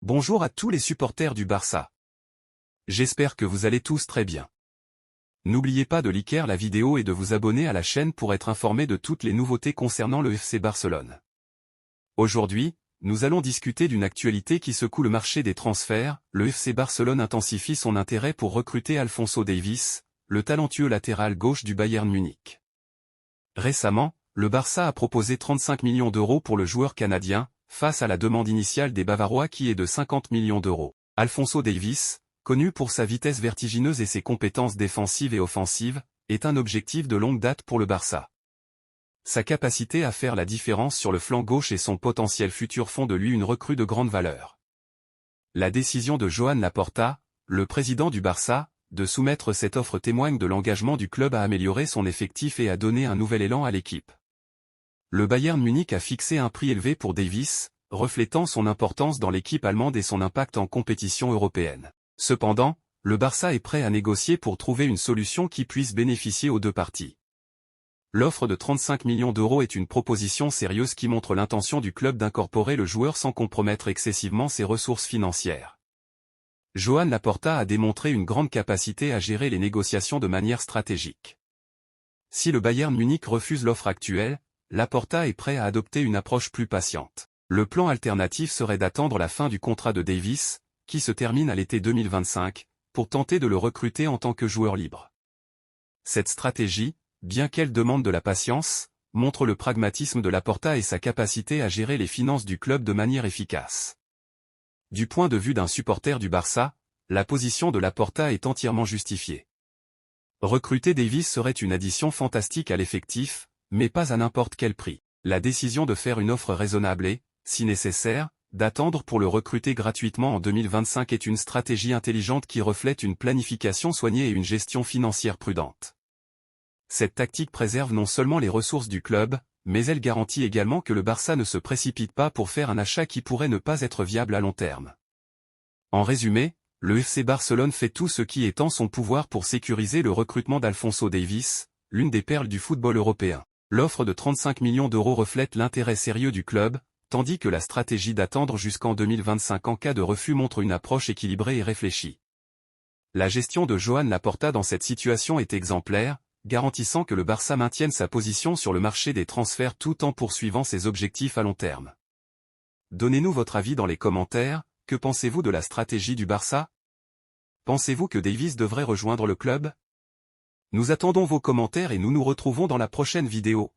Bonjour à tous les supporters du Barça. J'espère que vous allez tous très bien. N'oubliez pas de liker la vidéo et de vous abonner à la chaîne pour être informé de toutes les nouveautés concernant le FC Barcelone. Aujourd'hui, nous allons discuter d'une actualité qui secoue le marché des transferts. Le FC Barcelone intensifie son intérêt pour recruter Alphonso Davies, le talentueux latéral gauche du Bayern Munich. Récemment, le Barça a proposé 35 millions d'euros pour le joueur canadien, face à la demande initiale des Bavarois qui est de 50 millions d'euros. Alphonso Davies, connu pour sa vitesse vertigineuse et ses compétences défensives et offensives, est un objectif de longue date pour le Barça. Sa capacité à faire la différence sur le flanc gauche et son potentiel futur font de lui une recrue de grande valeur. La décision de Joan Laporta, le président du Barça, de soumettre cette offre témoigne de l'engagement du club à améliorer son effectif et à donner un nouvel élan à l'équipe. Le Bayern Munich a fixé un prix élevé pour Davies, reflétant son importance dans l'équipe allemande et son impact en compétition européenne. Cependant, le Barça est prêt à négocier pour trouver une solution qui puisse bénéficier aux deux parties. L'offre de 35 millions d'euros est une proposition sérieuse qui montre l'intention du club d'incorporer le joueur sans compromettre excessivement ses ressources financières. Joan Laporta a démontré une grande capacité à gérer les négociations de manière stratégique. Si le Bayern Munich refuse l'offre actuelle, Laporta est prêt à adopter une approche plus patiente. Le plan alternatif serait d'attendre la fin du contrat de Davies, qui se termine à l'été 2025, pour tenter de le recruter en tant que joueur libre. Cette stratégie, bien qu'elle demande de la patience, montre le pragmatisme de Laporta et sa capacité à gérer les finances du club de manière efficace. Du point de vue d'un supporter du Barça, la position de Laporta est entièrement justifiée. Recruter Davies serait une addition fantastique à l'effectif, mais pas à n'importe quel prix. La décision de faire une offre raisonnable et, si nécessaire, d'attendre pour le recruter gratuitement en 2025 est une stratégie intelligente qui reflète une planification soignée et une gestion financière prudente. Cette tactique préserve non seulement les ressources du club, mais elle garantit également que le Barça ne se précipite pas pour faire un achat qui pourrait ne pas être viable à long terme. En résumé, le FC Barcelone fait tout ce qui est en son pouvoir pour sécuriser le recrutement d'Alphonso Davies, l'une des perles du football européen. L'offre de 35 millions d'euros reflète l'intérêt sérieux du club, tandis que la stratégie d'attendre jusqu'en 2025 en cas de refus montre une approche équilibrée et réfléchie. La gestion de Joan Laporta dans cette situation est exemplaire, garantissant que le Barça maintienne sa position sur le marché des transferts tout en poursuivant ses objectifs à long terme. Donnez-nous votre avis dans les commentaires, que pensez-vous de la stratégie du Barça? Pensez-vous que Davies devrait rejoindre le club? Nous attendons vos commentaires et nous nous retrouvons dans la prochaine vidéo.